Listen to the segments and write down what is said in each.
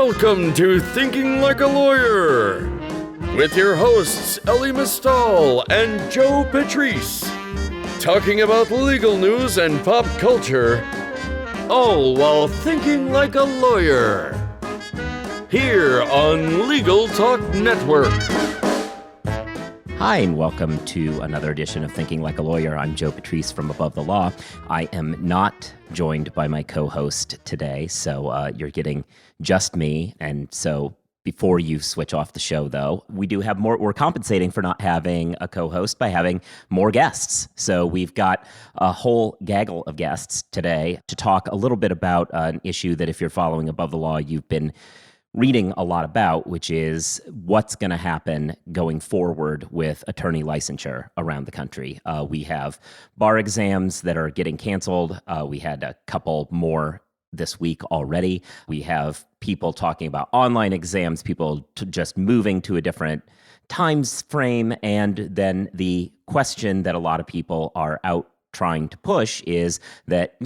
Welcome to Thinking Like a Lawyer with your hosts Ellie Mistal and Joe Patrice, talking about legal news and pop culture, all while thinking like a lawyer. Here on Legal Talk Network. Hi, and welcome to another edition of Thinking Like a Lawyer. I'm Joe Patrice from Above the Law. I am not joined by my co-host today, so you're getting just me. And so before you switch off the show, though, we do have more. We're compensating for not having a co-host by having more guests. So we've got a whole gaggle of guests today to talk a little bit about an issue that, if you're following Above the Law, you've been reading a lot about, which is what's going to happen going forward with attorney licensure around the country. We have bar exams that are getting canceled. We had a couple more this week already. We have people talking about online exams, people just moving to a different times frame. And then the question that a lot of people are out trying to push is that,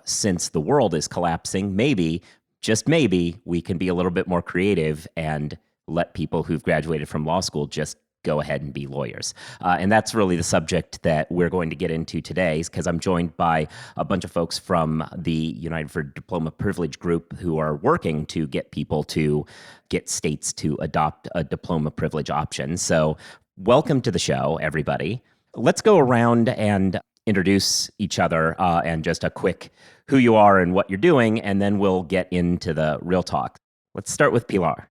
since the world is collapsing, maybe just maybe we can be a little bit more creative and let people who've graduated from law school just go ahead and be lawyers. And that's really the subject that we're going to get into today, because I'm joined by a bunch of folks from the United for Diploma Privilege group who are working to get people to get states to adopt a diploma privilege option. So welcome to the show, everybody. Let's go around and introduce each other and just a quick who you are and what you're doing, and then we'll get into the real talk. Let's start with Pilar.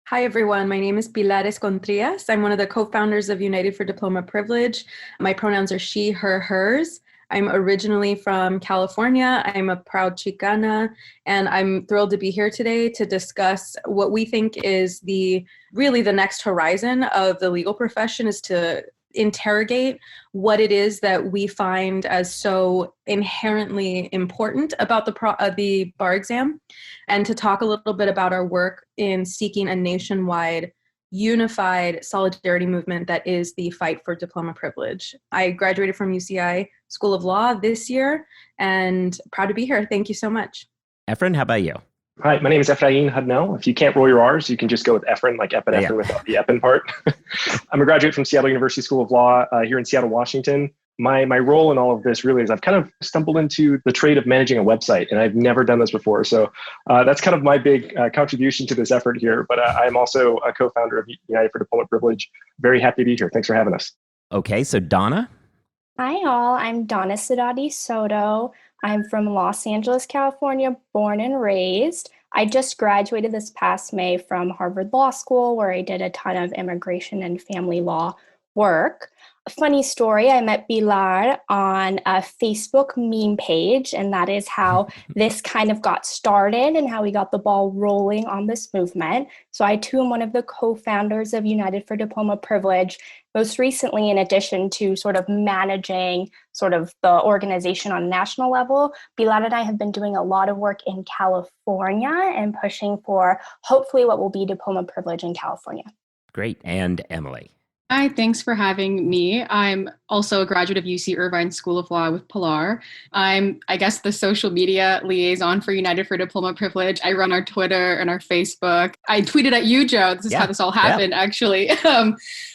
Hi, everyone. My name is Pilar Escontrias. I'm one of the co-founders of United for Diploma Privilege. My pronouns are she, her, hers. I'm originally from California. I'm a proud Chicana, and I'm thrilled to be here today to discuss what we think is really the next horizon of the legal profession, is to interrogate what it is that we find as so inherently important about the bar exam, and to talk a little bit about our work in seeking a nationwide unified solidarity movement that is the fight for diploma privilege. I graduated from UCI School of Law this year and proud to be here. Thank you so much. Efrain, how about you? Hi, my name is Efrain Hudnell. If you can't roll your R's, you can just go with Efrain, like epinephrine without the epin part. I'm a graduate from Seattle University School of Law here in Seattle, Washington. My role in all of this really is I've kind of stumbled into the trade of managing a website, and I've never done this before. So that's kind of my big contribution to this effort here. But I'm also a co-founder of United for Diploma Privilege. Very happy to be here. Thanks for having us. Okay, so Donna. Hi, all. I'm Donna Saadati-Soto. I'm from Los Angeles, California, born and raised. I just graduated this past May from Harvard Law School, where I did a ton of immigration and family law work. A funny story, I met Pilar on a Facebook meme page, and that is how this kind of got started and how we got the ball rolling on this movement. So I too am one of the co-founders of United for Diploma Privilege. Most recently, in addition to sort of managing sort of the organization on a national level, Pilar and I have been doing a lot of work in California and pushing for hopefully what will be diploma privilege in California. Great. And Emily. Hi, thanks for having me. I'm also a graduate of UC Irvine School of Law with Pilar. I'm, I guess, the social media liaison for United for Diploma Privilege. I run our Twitter and our Facebook. I tweeted at you, Joe. This is how this all happened, actually.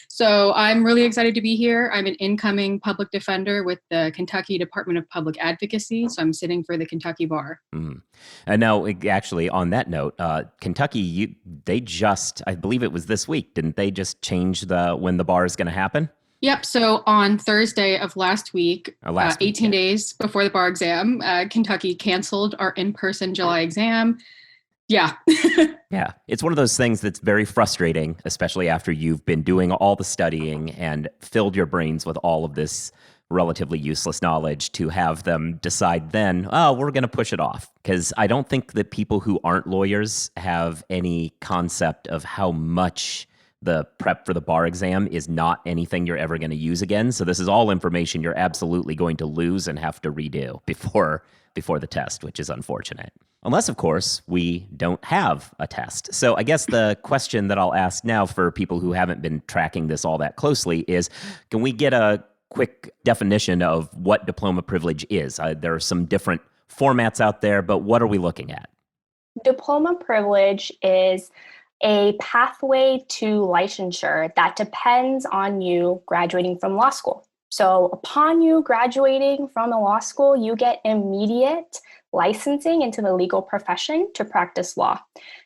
So I'm really excited to be here. I'm an incoming public defender with the Kentucky Department of Public Advocacy. So I'm sitting for the Kentucky bar. Mm. And now, actually, on that note, Kentucky, they just, I believe it was this week, didn't they just change when the bar is going to happen? Yep. So on Thursday of last week, 18 days before the bar exam, Kentucky canceled our in-person July exam. Yeah. Yeah. It's one of those things that's very frustrating, especially after you've been doing all the studying and filled your brains with all of this relatively useless knowledge, to have them decide then, we're going to push it off. Because I don't think that people who aren't lawyers have any concept of how much the prep for the bar exam is not anything you're ever going to use again. So this is all information you're absolutely going to lose and have to redo before the test, which is unfortunate. Unless, of course, we don't have a test. So I guess the question that I'll ask now for people who haven't been tracking this all that closely is, can we get a quick definition of what diploma privilege is? There are some different formats out there, but what are we looking at? Diploma privilege is a pathway to licensure that depends on you graduating from law school. So upon you graduating from a law school, you get immediate licensing into the legal profession to practice law.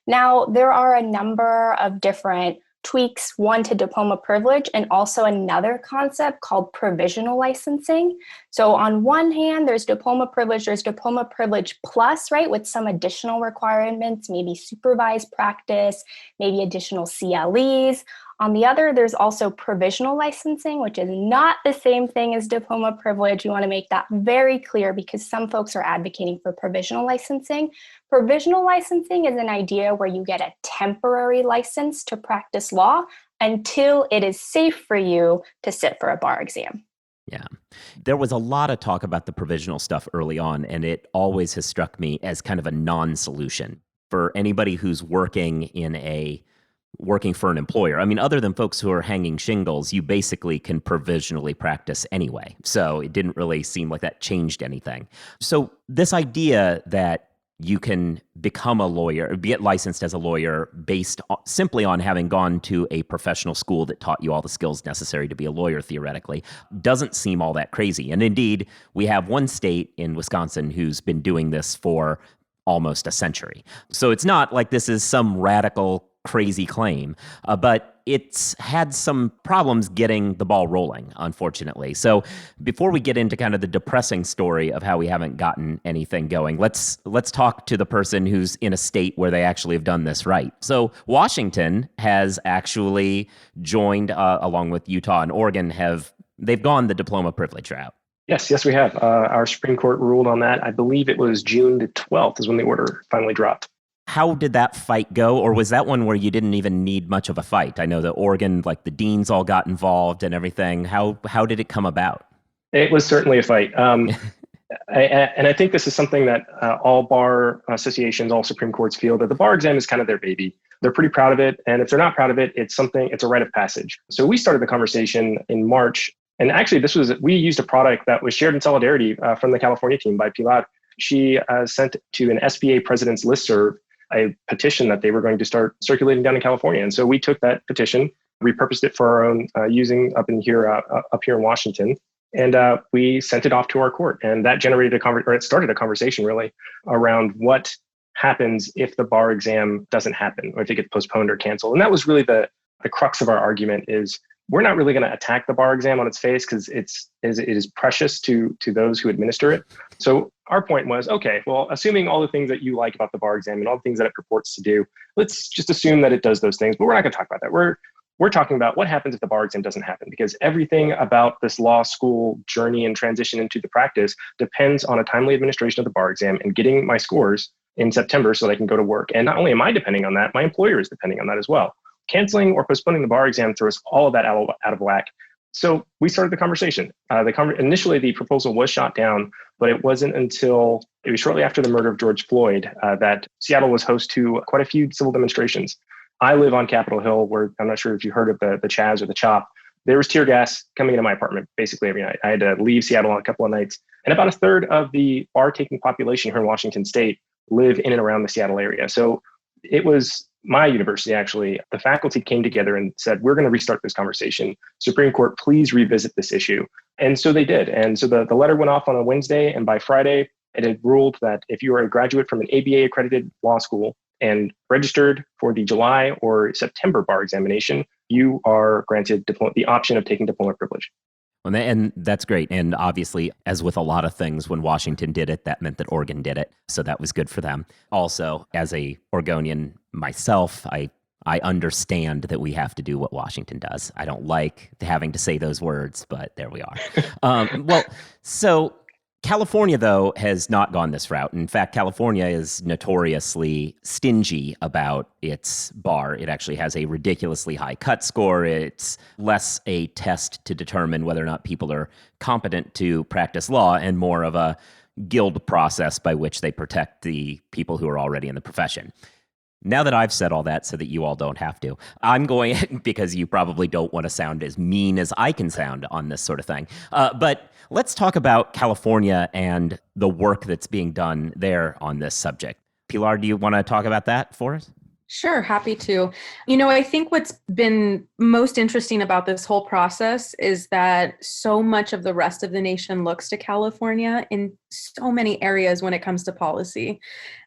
Now, there are a number of different tweaks, one to diploma privilege, and also another concept called provisional licensing. So on one hand, there's diploma privilege plus, right, with some additional requirements, maybe supervised practice, maybe additional CLEs. On the other, there's also provisional licensing, which is not the same thing as diploma privilege. You want to make that very clear because some folks are advocating for provisional licensing. Provisional licensing is an idea where you get a temporary license to practice law until it is safe for you to sit for a bar exam. Yeah. There was a lot of talk about the provisional stuff early on, and it always has struck me as kind of a non-solution for anybody who's working for an employer. I mean, other than folks who are hanging shingles, you basically can provisionally practice anyway. So it didn't really seem like that changed anything. So this idea that you can become a lawyer, get licensed as a lawyer based simply on having gone to a professional school that taught you all the skills necessary to be a lawyer, theoretically, doesn't seem all that crazy. And indeed, we have one state in Wisconsin who's been doing this for almost a century. So it's not like this is some radical, crazy claim, but it's had some problems getting the ball rolling, unfortunately. So before we get into kind of the depressing story of how we haven't gotten anything going, let's talk to the person who's in a state where they actually have done this right. So Washington has actually joined, along with Utah and Oregon, they've gone the diploma privilege route. Yes, we have. Our Supreme Court ruled on that. I believe it was June the 12th is when the order finally dropped. How did that fight go? Or was that one where you didn't even need much of a fight? I know that Oregon, like the deans all got involved and everything. How did it come about? It was certainly a fight. And I think this is something that all bar associations, all Supreme Courts feel that the bar exam is kind of their baby. They're pretty proud of it. And if they're not proud of it, it's a rite of passage. So we started the conversation in March. And actually, we used a product that was shared in solidarity from the California team by Pilar. She sent to an SBA president's listserv a petition that they were going to start circulating down in California. And so we took that petition, repurposed it for our own using up here in Washington. And we sent it off to our court. And that it started a conversation really around what happens if the bar exam doesn't happen or if it gets postponed or canceled. And that was really the crux of our argument is we're not really going to attack the bar exam on its face because it is precious to those who administer it. So our point was, okay, well, assuming all the things that you like about the bar exam and all the things that it purports to do, let's just assume that it does those things, but we're not going to talk about that. We're talking about what happens if the bar exam doesn't happen, because everything about this law school journey and transition into the practice depends on a timely administration of the bar exam and getting my scores in September so that I can go to work. And not only am I depending on that, my employer is depending on that as well. Canceling or postponing the bar exam throws all of that out of whack. So we started the conversation. Initially, the proposal was shot down, but it wasn't until it was shortly after the murder of George Floyd that Seattle was host to quite a few civil demonstrations. I live on Capitol Hill, where I'm not sure if you heard of the Chaz or the Chop. There was tear gas coming into my apartment basically every night. I had to leave Seattle on a couple of nights. And about a third of the bar-taking population here in Washington state live in and around the Seattle area. So it was my university, actually. The faculty came together and said, we're going to restart this conversation. Supreme Court, please revisit this issue. And so they did. And so the letter went off on a Wednesday. And by Friday, it had ruled that if you are a graduate from an ABA accredited law school and registered for the July or September bar examination, you are granted the option of taking diploma privilege. And that's great. And obviously, as with a lot of things, when Washington did it, that meant that Oregon did it. So that was good for them. Also, as a Oregonian myself, I understand that we have to do what Washington does. I don't like having to say those words, but there we are. So California, though, has not gone this route. In fact, California is notoriously stingy about its bar. It actually has a ridiculously high cut score. It's less a test to determine whether or not people are competent to practice law and more of a guild process by which they protect the people who are already in the profession. Now that I've said all that so that you all don't have to, I'm going, because you probably don't want to sound as mean as I can sound on this sort of thing. But let's talk about California and the work that's being done there on this subject. Pilar, do you want to talk about that for us? Sure, happy to. I think what's been most interesting about this whole process is that so much of the rest of the nation looks to California in so many areas when it comes to policy.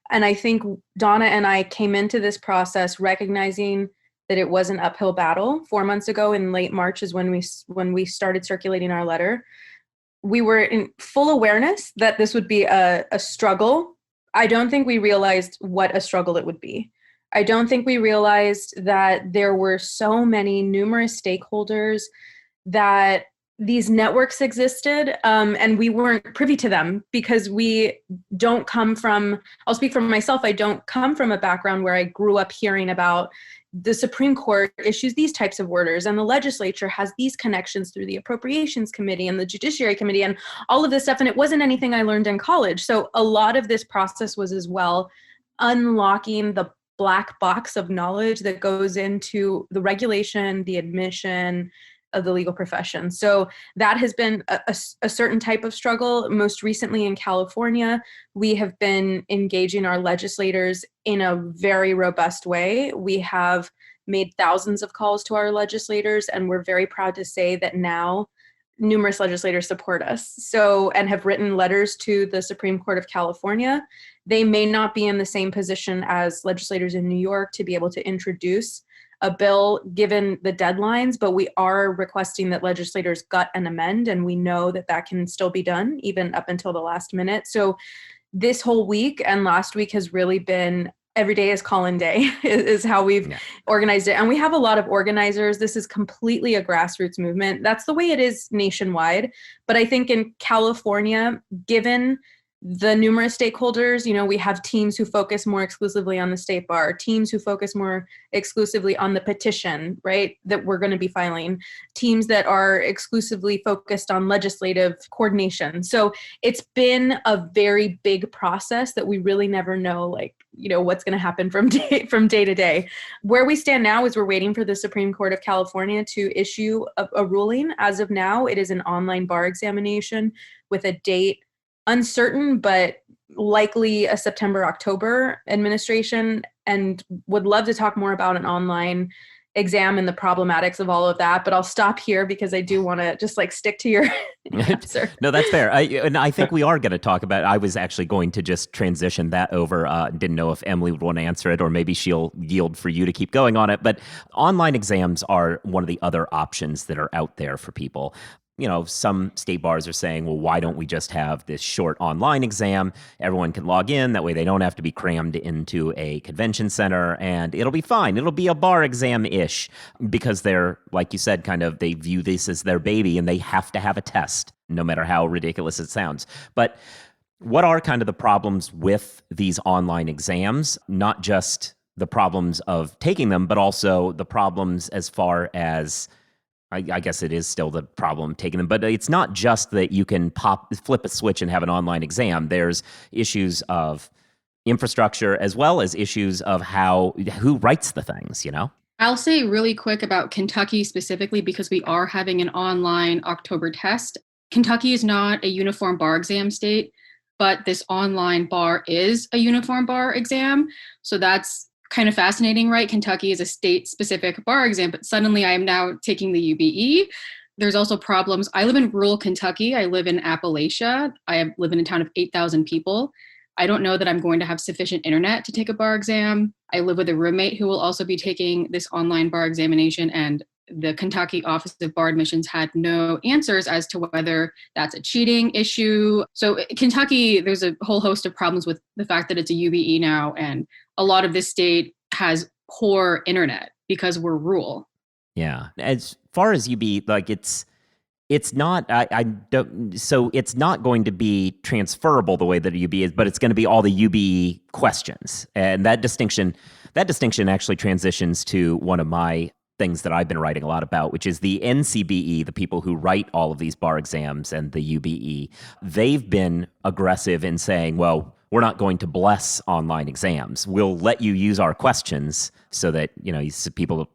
And I think Donna and I came into this process recognizing that it was an uphill battle. 4 months ago in late March is when we started circulating our letter. We were in full awareness that this would be a struggle. I don't think we realized what a struggle it would be. I don't think we realized that there were so many numerous stakeholders, that these networks existed, and we weren't privy to them because we don't come from, I'll speak for myself, I don't come from a background where I grew up hearing about the Supreme Court issues these types of orders and the legislature has these connections through the Appropriations Committee and the Judiciary Committee and all of this stuff. And it wasn't anything I learned in college. So a lot of this process was as well unlocking the black box of knowledge that goes into the regulation, the admission of the legal profession. So that has been a certain type of struggle. Most recently in California, we have been engaging our legislators in a very robust way. We have made thousands of calls to our legislators, and we're very proud to say that now numerous legislators support us. And have written letters to the Supreme Court of California. They may not be in the same position as legislators in New York to be able to introduce a bill given the deadlines, but we are requesting that legislators gut and amend, and we know that that can still be done even up until the last minute. So this whole week and last week has really been every day is call-in day is how we've organized it. And we have a lot of organizers. This is completely a grassroots movement. That's the way it is nationwide. But I think in California, given the numerous stakeholders, we have teams who focus more exclusively on the state bar, teams who focus more exclusively on the petition, right, that we're going to be filing, teams that are exclusively focused on legislative coordination. So it's been a very big process that we really never know, what's going to happen from day to day. Where we stand now is we're waiting for the Supreme Court of California to issue a ruling. As of now, it is an online bar examination with a date uncertain, but likely a September-October administration, and would love to talk more about an online exam and the problematics of all of that. But I'll stop here because I do want to just stick to your answer. No, that's fair. I think we are going to talk about, I was actually going to just transition that over. Didn't know if Emily would want to answer it, or maybe she'll yield for you to keep going on it. But online exams are one of the other options that are out there for people. Some state bars are saying, well, why don't we just have this short online exam? Everyone can log in. That way they don't have to be crammed into a convention center, and it'll be fine. It'll be a bar exam-ish, because they're, like you said, they view this as their baby and they have to have a test, no matter how ridiculous it sounds. But what are kind of the problems with these online exams? Not just the problems of taking them, but also the problems as far as, I guess it is still the problem taking them, but it's not just that you can flip a switch and have an online exam. There's issues of infrastructure as well as issues of who writes the things, I'll say really quick about Kentucky specifically, because we are having an online October test. Kentucky is not a uniform bar exam state, but this online bar is a uniform bar exam. So that's kind of fascinating, right? Kentucky is a state-specific bar exam, but suddenly I am now taking the UBE. There's also problems. I live in rural Kentucky. I live in Appalachia. I live in a town of 8,000 people. I don't know that I'm going to have sufficient internet to take a bar exam. I live with a roommate who will also be taking this online bar examination, and the Kentucky Office of Bar Admissions had no answers as to whether that's a cheating issue. So Kentucky, there's a whole host of problems with the fact that it's a UBE now, and a lot of this state has poor internet because we're rural. Yeah. As far as UBE, it's not, so it's not going to be transferable the way that a UBE is, but it's going to be all the UBE questions. And that distinction actually transitions to one of my things that I've been writing a lot about, which is the NCBE, the people who write all of these bar exams, and the UBE. They've been aggressive in saying, well, we're not going to bless online exams. We'll let you use our questions so that,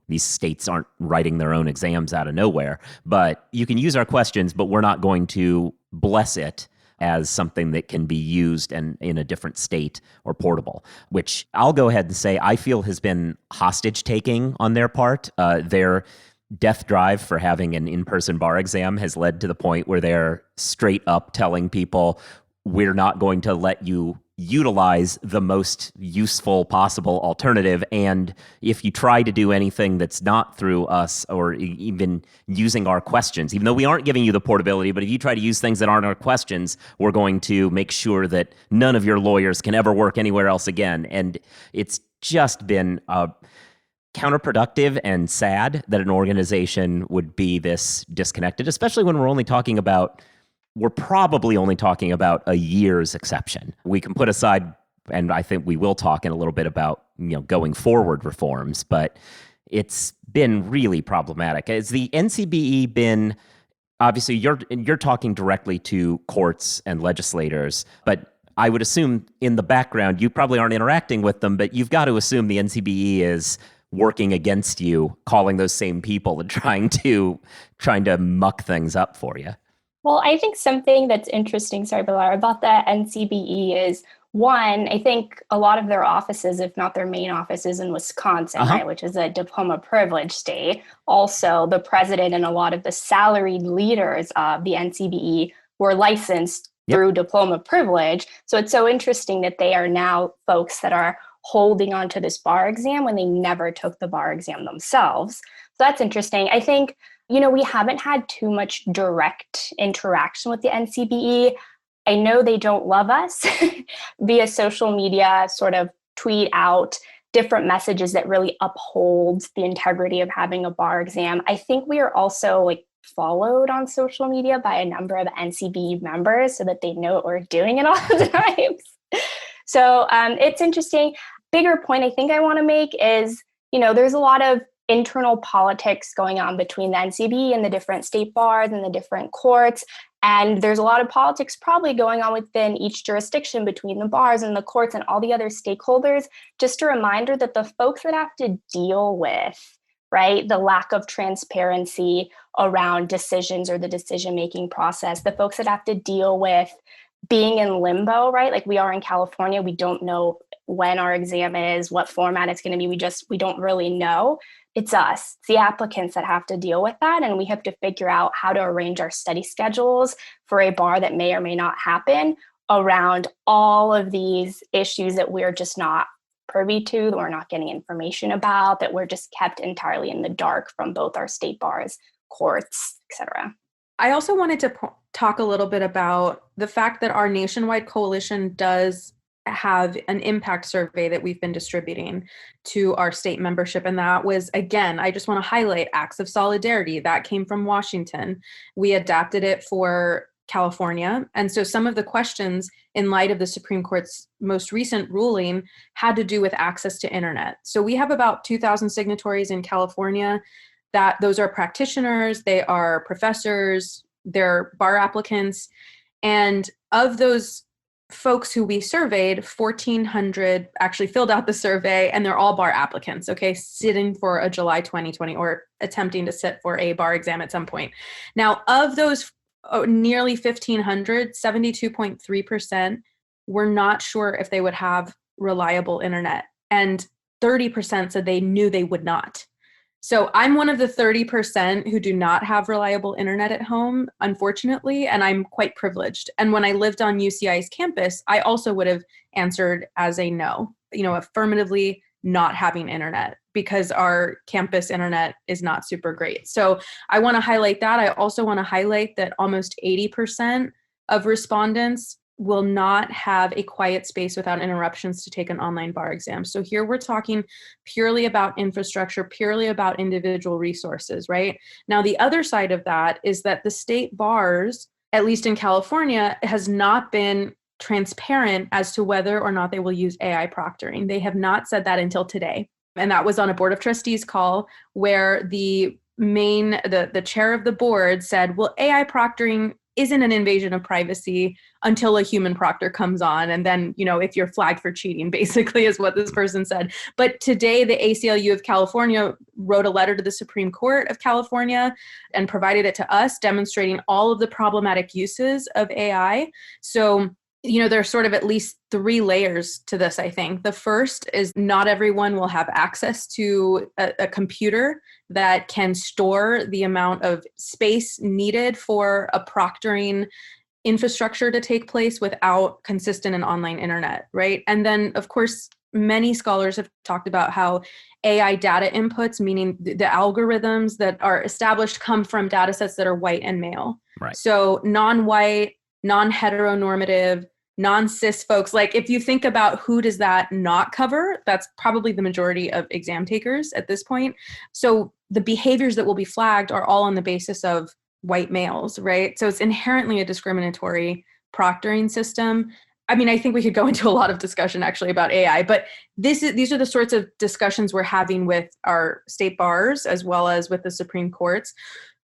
these states aren't writing their own exams out of nowhere. But you can use our questions, but we're not going to bless it as something that can be used and in a different state or portable, which I'll go ahead and say I feel has been hostage taking on their part. Their death drive for having an in-person bar exam has led to the point where they're straight up telling people, we're not going to let you utilize the most useful possible alternative. And if you try to do anything that's not through us or even using our questions, even though we aren't giving you the portability, but if you try to use things that aren't our questions, we're going to make sure that none of your lawyers can ever work anywhere else again. And it's just been counterproductive and sad that an organization would be this disconnected, especially when we're probably only talking about a year's exception. We can put aside, and I think we will talk in a little bit about, going forward reforms, but it's been really problematic. Has the NCBE been, obviously you're talking directly to courts and legislators, but I would assume in the background, you probably aren't interacting with them, but you've got to assume the NCBE is working against you, calling those same people and trying to muck things up for you. Well, I think something that's interesting, Pilar, about the NCBE is, one, I think a lot of their offices, if not their main offices in Wisconsin, right, which is a diploma privilege state. Also, the president and a lot of the salaried leaders of the NCBE were licensed through diploma privilege. So it's so interesting that they are now folks that are holding on to this bar exam when they never took the bar exam themselves. So that's interesting. I think we haven't had too much direct interaction with the NCBE. I know they don't love us via social media, sort of tweet out different messages that really uphold the integrity of having a bar exam. I think we are also followed on social media by a number of NCBE members so that they know what we're doing at all the times. So it's interesting. Bigger point I think I want to make is, there's a lot of internal politics going on between the NCBE and the different state bars and the different courts. And there's a lot of politics probably going on within each jurisdiction between the bars and the courts and all the other stakeholders. Just a reminder that the folks that have to deal with, right, the lack of transparency around decisions or the decision-making process, the folks that have to deal with being in limbo, right? Like we are in California, we don't know when our exam is, what format it's going to be. We don't really know. It's us, it's the applicants that have to deal with that. And we have to figure out how to arrange our study schedules for a bar that may or may not happen around all of these issues that we're just not privy to, that we're not getting information about, that we're just kept entirely in the dark from both our state bars, courts, etc. I also wanted to talk a little bit about the fact that our nationwide coalition does have an impact survey that we've been distributing to our state membership. And that was, again, I just want to highlight acts of solidarity that came from Washington. We adapted it for California. And so some of the questions in light of the Supreme Court's most recent ruling had to do with access to internet. So we have about 2,000 signatories in California. That those are practitioners, they are professors, they're bar applicants. And of those folks who we surveyed, 1,400 actually filled out the survey, and they're all bar applicants, okay, sitting for a July 2020 or attempting to sit for a bar exam at some point. Now, of those nearly 1,500, 72.3% were not sure if they would have reliable internet, and 30% said they knew they would not. So I'm one of the 30% who do not have reliable internet at home, unfortunately, and I'm quite privileged. And when I lived on UCI's campus, I also would have answered as a no, affirmatively not having internet because our campus internet is not super great. So I want to highlight that. I also want to highlight that almost 80% of respondents will not have a quiet space without interruptions to take an online bar exam. So here we're talking purely about infrastructure, purely about individual resources, right? Now, the other side of that is that the state bars, at least in California, has not been transparent as to whether or not they will use AI proctoring. They have not said that until today. And that was on a Board of Trustees call where the chair of the board said, well, AI proctoring isn't an invasion of privacy until a human proctor comes on. And then, if you're flagged for cheating, basically is what this person said. But today, the ACLU of California wrote a letter to the Supreme Court of California and provided it to us, demonstrating all of the problematic uses of AI. So, there's sort of at least 3 layers to this, I think. The first is not everyone will have access to a computer that can store the amount of space needed for a proctoring infrastructure to take place without consistent and online internet, right? And then, of course, many scholars have talked about how AI data inputs, meaning the algorithms that are established, come from data sets that are white and male. Right. So non-white, non-heteronormative, non-cis folks, like if you think about who does that not cover, that's probably the majority of exam takers at this point. So the behaviors that will be flagged are all on the basis of white males, right? So it's inherently a discriminatory proctoring system. I mean, I think we could go into a lot of discussion actually about AI, but these are the sorts of discussions we're having with our state bars as well as with the Supreme Courts,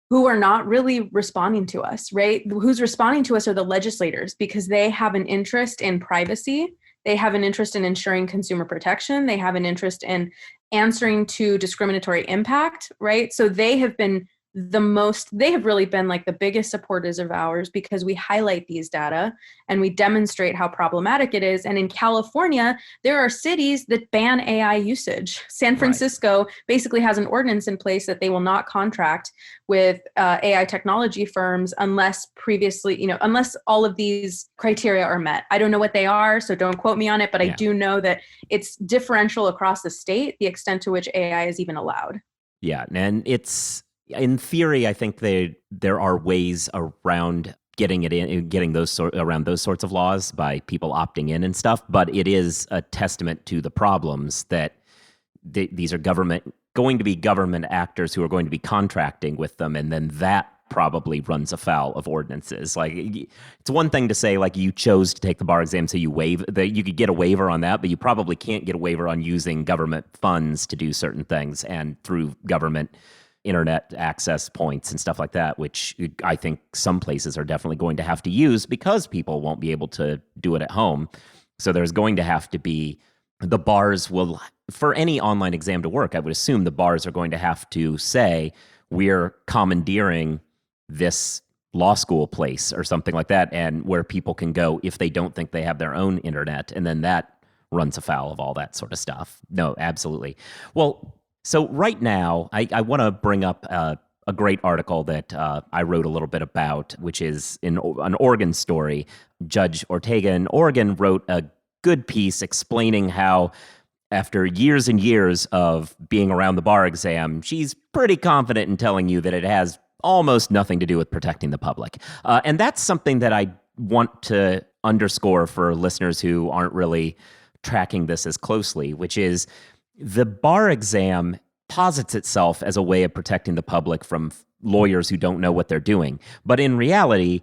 who are not really responding to us, right? Who's responding to us are the legislators, because they have an interest in privacy. They have an interest in ensuring consumer protection. They have an interest in answering to discriminatory impact, right? So they have really been like the biggest supporters of ours, because we highlight these data and we demonstrate how problematic it is. And in California, there are cities that ban AI usage. San Francisco basically has an ordinance in place that they will not contract with AI technology firms unless unless all of these criteria are met. I don't know what they are, so don't quote me on it, but I do know that it's differential across the state, the extent to which AI is even allowed. Yeah, and it's, in theory, I think there are ways around getting those sorts of laws by people opting in and stuff. But it is a testament to the problems that these are going to be government actors who are going to be contracting with them, and then that probably runs afoul of ordinances. Like, it's one thing to say, like, you chose to take the bar exam, so you could get a waiver on that, but you probably can't get a waiver on using government funds to do certain things and through government internet access points and stuff like that, which I think some places are definitely going to have to use because people won't be able to do it at home. So there's going to have to be, the bars will, for any online exam to work, I would assume the bars are going to have to say, we're commandeering this law school place or something like that, and where people can go if they don't think they have their own internet, and then that runs afoul of all that sort of stuff. No, absolutely. Well, so right now, I want to bring up a great article that I wrote a little bit about, which is an Oregon story. Judge Ortega in Oregon wrote a good piece explaining how, after years and years of being around the bar exam, she's pretty confident in telling you that it has almost nothing to do with protecting the public. And that's something that I want to underscore for listeners who aren't really tracking this as closely, which is, the bar exam posits itself as a way of protecting the public from lawyers who don't know what they're doing. But in reality,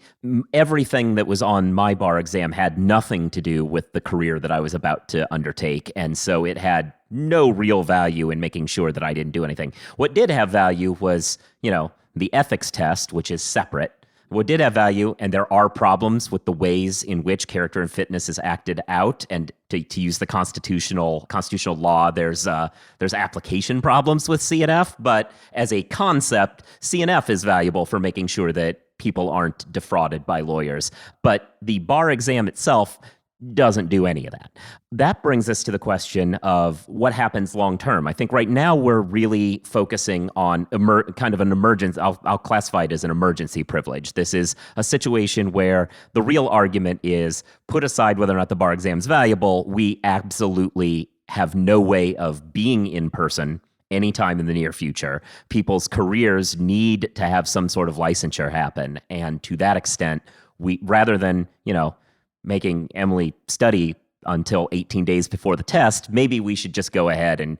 everything that was on my bar exam had nothing to do with the career that I was about to undertake. And so it had no real value in making sure that I didn't do anything. What did have value was, the ethics test, which is separate. What did have value, and there are problems with the ways in which character and fitness is acted out, and to use the constitutional law, there's application problems with CNF, but as a concept, CNF is valuable for making sure that people aren't defrauded by lawyers. But the bar exam itself doesn't do any of that. That brings us to the question of what happens long term. I think right now we're really focusing on kind of an emergency. I'll classify it as an emergency privilege. This is a situation where the real argument is, put aside whether or not the bar exam is valuable, we absolutely have no way of being in person anytime in the near future. People's careers need to have some sort of licensure happen. And to that extent, we, rather than, making Emily study until 18 days before the test, maybe we should just go ahead and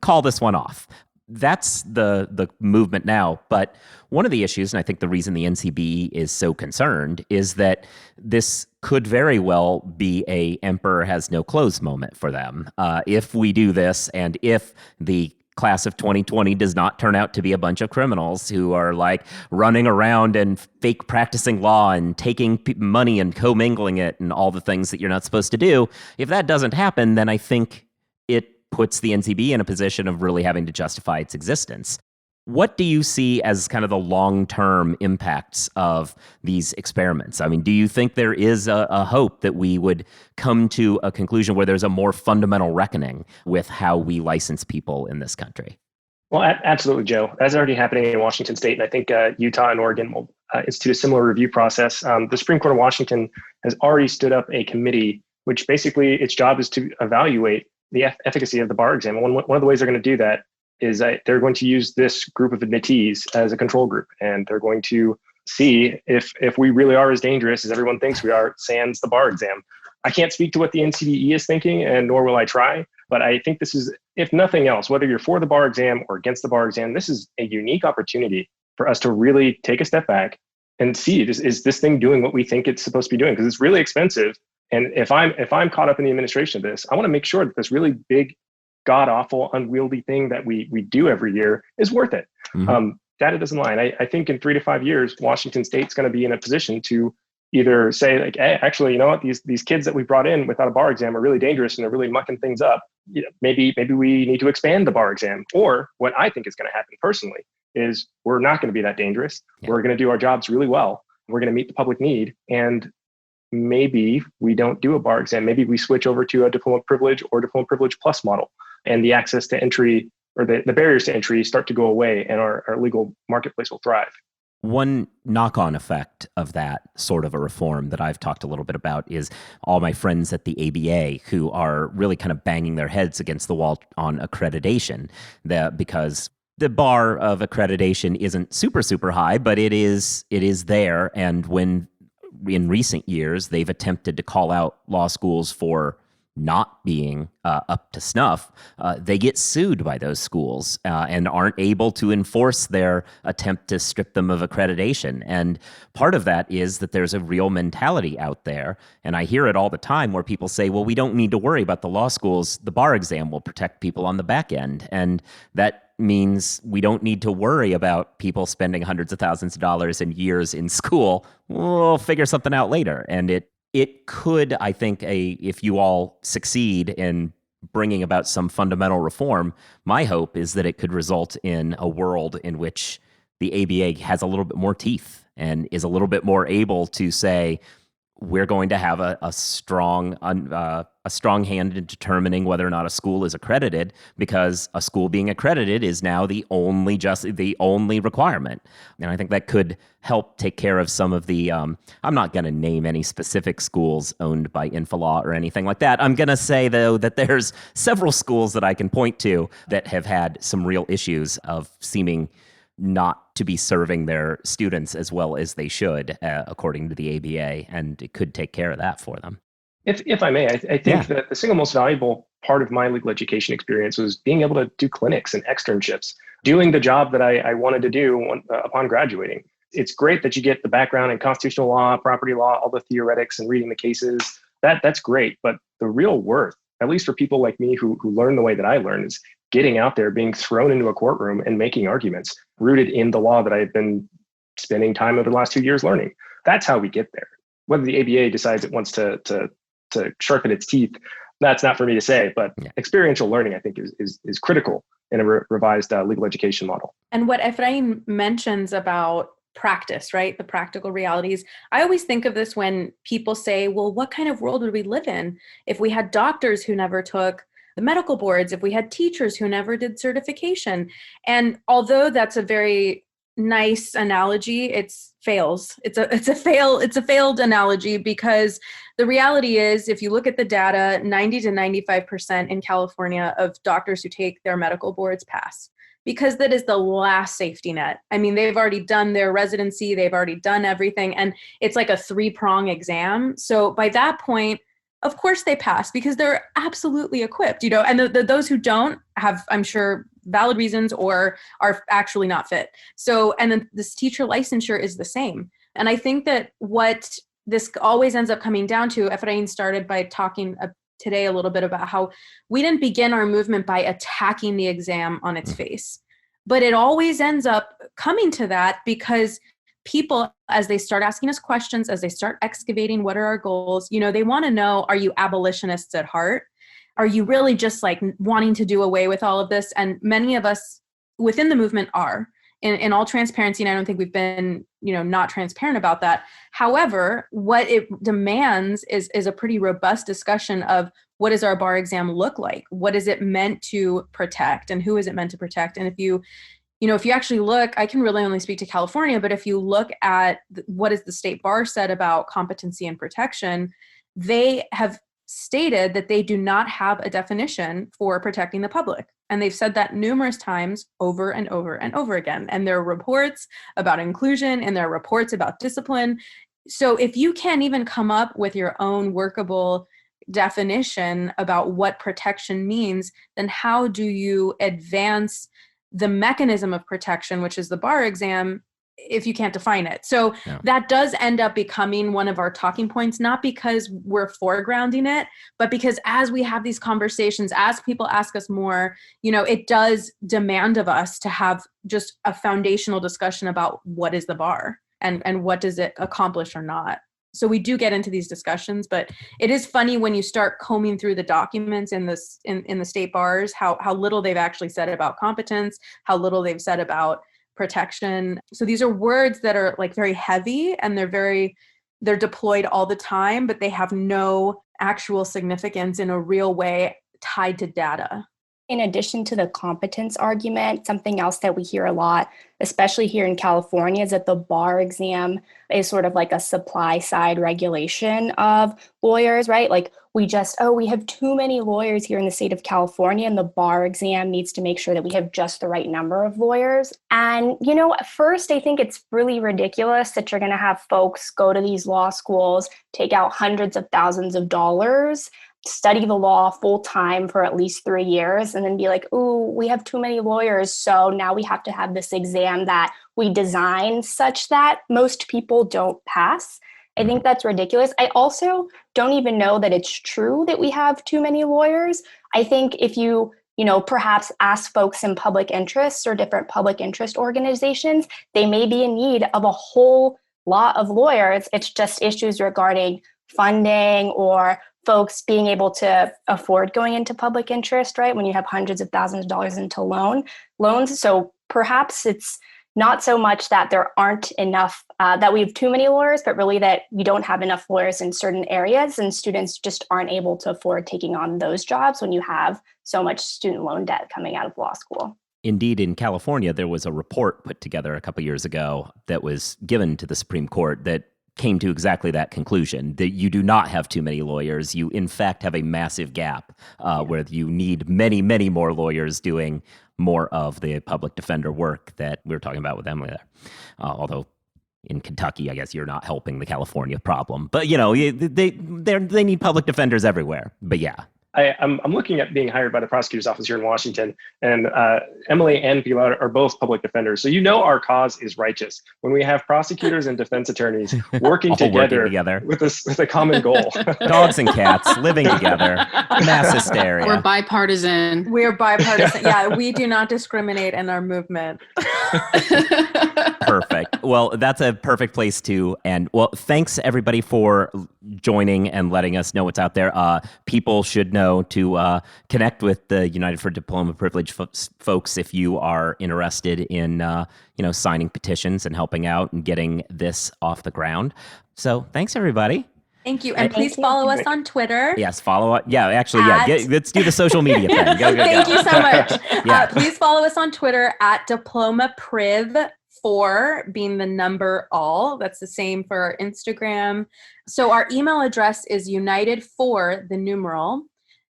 call this one off. That's the movement now. But one of the issues, and I think the reason the NCB is so concerned, is that this could very well be a emperor has no clothes moment for them. If we do this, and if the class of 2020 does not turn out to be a bunch of criminals who are like running around and fake practicing law and taking money and commingling it and all the things that you're not supposed to do. If that doesn't happen, then I think it puts the NCB in a position of really having to justify its existence. What do you see as kind of the long-term impacts of these experiments? I mean, do you think there is a hope that we would come to a conclusion where there's a more fundamental reckoning with how we license people in this country? Well, absolutely, Joe. That's already happening in Washington State, and I think Utah and Oregon will institute a similar review process. The Supreme Court of Washington has already stood up a committee, which basically its job is to evaluate the efficacy of the bar exam. And one of the ways they're going to do that is that they're going to use this group of admittees as a control group, and they're going to see if we really are as dangerous as everyone thinks we are, sans the bar exam. I can't speak to what the NCDE is thinking, and nor will I try, but I think this is, if nothing else, whether you're for the bar exam or against the bar exam, this is a unique opportunity for us to really take a step back and see, is this thing doing what we think it's supposed to be doing? Because it's really expensive. And if I'm caught up in the administration of this, I want to make sure that this really big, god-awful, unwieldy thing that we do every year is worth it. Mm-hmm. Data doesn't lie. I think in 3 to 5 years, Washington State's going to be in a position to either say, like, hey, actually, you know what, these kids that we brought in without a bar exam are really dangerous and they're really mucking things up. You know, maybe we need to expand the bar exam. Or what I think is going to happen personally is we're not going to be that dangerous. Yeah. We're going to do our jobs really well. We're going to meet the public need. And maybe we don't do a bar exam. Maybe we switch over to a diploma privilege or diploma privilege plus model, and the access to entry or the barriers to entry start to go away, and our legal marketplace will thrive. One knock-on effect of that sort of a reform that I've talked a little bit about is all my friends at the ABA who are really kind of banging their heads against the wall on accreditation, because the bar of accreditation isn't super, super high, but it is there. And when in recent years they've attempted to call out law schools for not being up to snuff, they get sued by those schools and aren't able to enforce their attempt to strip them of accreditation. And part of that is that there's a real mentality out there, and I hear it all the time, where people say, well, we don't need to worry about the law schools. The bar exam will protect people on the back end. And that means we don't need to worry about people spending hundreds of thousands of dollars and years in school. We'll figure something out later. And it could, I think, if you all succeed in bringing about some fundamental reform, my hope is that it could result in a world in which the ABA has a little bit more teeth and is a little bit more able to say, we're going to have a strong hand in determining whether or not a school is accredited, because a school being accredited is now the only requirement. And I think that could help take care of some of the, I'm not going to name any specific schools owned by Infolaw or anything like that. I'm going to say, though, that there's several schools that I can point to that have had some real issues of seeming not to be serving their students as well as they should, according to the ABA, and it could take care of that for them. If I may, I think that the single most valuable part of my legal education experience was being able to do clinics and externships, doing the job that I wanted to do upon graduating. It's great that you get the background in constitutional law, property law, all the theoretics and reading the cases. That's great, but the real worth, at least for people like me who learn the way that I learn, is getting out there, being thrown into a courtroom and making arguments rooted in the law that I've been spending time over the last 2 years learning. That's how we get there. Whether the ABA decides it wants to sharpen its teeth, that's not for me to say, but experiential learning, I think, is critical in a revised legal education model. And what Efrain mentions about practice, right? The practical realities. I always think of this when people say, well, what kind of world would we live in if we had doctors who never took the medical boards, if we had teachers who never did certification? And although that's a very nice analogy, it fails. It's a failed analogy, because the reality is, if you look at the data, 90 to 95% in California of doctors who take their medical boards pass, because that is the last safety net. I mean, they've already done their residency, they've already done everything, and it's like a 3-prong exam. So by that point, of course they pass, because they're absolutely equipped, and those who don't have, I'm sure, valid reasons or are actually not fit. So, and then this teacher licensure is the same. And I think that what this always ends up coming down to, Efrain started by talking today a little bit about how we didn't begin our movement by attacking the exam on its face, but it always ends up coming to that because people, as they start asking us questions, as they start excavating what are our goals, they want to know, are you abolitionists at heart? Are you really just like wanting to do away with all of this? And many of us within the movement are. In all transparency, and I don't think we've been, not transparent about that. However, what it demands is a pretty robust discussion of what does our bar exam look like? What is it meant to protect, and who is it meant to protect? And if you actually look, I can really only speak to California, but if you look at what is the state bar said about competency and protection, they have stated that they do not have a definition for protecting the public. And they've said that numerous times over and over and over again. And there are reports about inclusion and there are reports about discipline. So if you can't even come up with your own workable definition about what protection means, then how do you advance the mechanism of protection, which is the bar exam, if you can't define it? So that does end up becoming one of our talking points, not because we're foregrounding it, but because as we have these conversations, as people ask us more, it does demand of us to have just a foundational discussion about what is the bar and what does it accomplish or not. So we do get into these discussions, but it is funny when you start combing through the documents in the state bars, how little they've actually said about competence, how little they've said about protection. So these are words that are like very heavy and they're deployed all the time, but they have no actual significance in a real way tied to data. In addition to the competence argument, something else that we hear a lot, especially here in California, is that the bar exam is sort of like a supply side regulation of lawyers, right? Like we have too many lawyers here in the state of California, and the bar exam needs to make sure that we have just the right number of lawyers. And, at first, I think it's really ridiculous that you're going to have folks go to these law schools, take out hundreds of thousands of dollars, study the law full time for at least 3 years, and then be like, ooh, we have too many lawyers, so now we have to have this exam that we design such that most people don't pass. I think that's ridiculous. I also don't even know that it's true that we have too many lawyers. I think if you perhaps ask folks in public interests or different public interest organizations, they may be in need of a whole lot of lawyers. It's just issues regarding funding or folks being able to afford going into public interest, right? When you have hundreds of thousands of dollars into loans. So perhaps it's not so much that there aren't enough, that we have too many lawyers, but really that we don't have enough lawyers in certain areas and students just aren't able to afford taking on those jobs when you have so much student loan debt coming out of law school. Indeed, in California, there was a report put together a couple years ago that was given to the Supreme Court that came to exactly that conclusion, that you do not have too many lawyers. You, in fact, have a massive gap where you need many, many more lawyers doing more of the public defender work that we were talking about with Emily there. Although in Kentucky, I guess you're not helping the California problem. But, they need public defenders everywhere. But yeah. I'm looking at being hired by the prosecutor's office here in Washington, and Emily and Pilar are both public defenders. So our cause is righteous when we have prosecutors and defense attorneys working together with a common goal. Dogs and cats living together, mass hysteria. We're bipartisan. We're bipartisan. Yeah, we do not discriminate in our movement. Perfect. Well, that's a perfect place to end. Well, thanks everybody for joining and letting us know what's out there. People should know to connect with the United for Diploma Privilege folks if you are interested in signing petitions and helping out and getting this off the ground. So thanks everybody. Thank you. And please follow us on Twitter. Yes, follow up. Yeah, actually, let's do the social media thing. Go. Thank you so much. Please follow us on Twitter at Diploma Priv. 4 being the number all. That's the same for our Instagram. So our email address is united4, the numeral,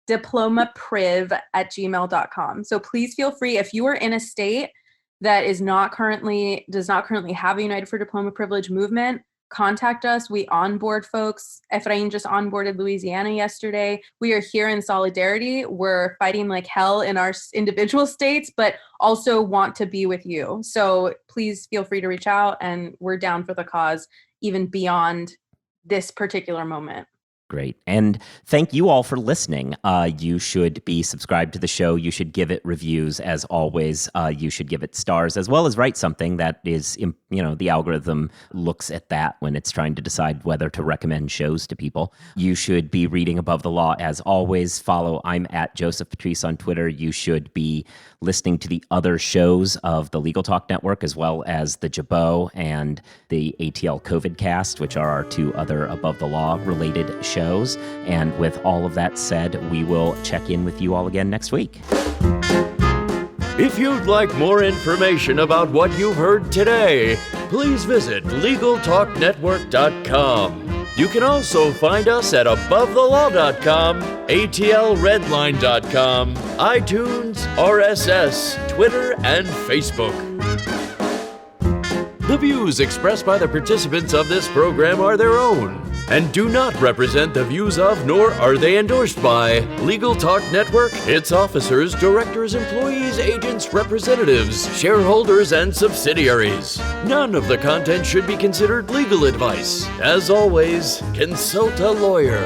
diplomapriv@gmail.com. So please feel free, if you are in a state that does not currently have a United for Diploma Privilege movement, contact us. We onboard folks. Efrain just onboarded Louisiana yesterday. We are here in solidarity. We're fighting like hell in our individual states, but also want to be with you. So please feel free to reach out, and we're down for the cause even beyond this particular moment. Great. And thank you all for listening. You should be subscribed to the show. You should give it reviews as always. You should give it stars as well as write something that is, the algorithm looks at that when it's trying to decide whether to recommend shows to people. You should be reading Above the Law as always. I'm at Joseph Patrice on Twitter. You should be listening to the other shows of the Legal Talk Network as well as the Jabot and the ATL COVID Cast, which are our two other Above the Law related shows. And with all of that said, we will check in with you all again next week. If you'd like more information about what you've heard today, please visit LegalTalkNetwork.com. You can also find us at AboveTheLaw.com, ATLRedline.com, iTunes, RSS, Twitter, and Facebook. The views expressed by the participants of this program are their own and do not represent the views of, nor are they endorsed by, Legal Talk Network, its officers, directors, employees, agents, representatives, shareholders, and subsidiaries. None of the content should be considered legal advice. As always, consult a lawyer.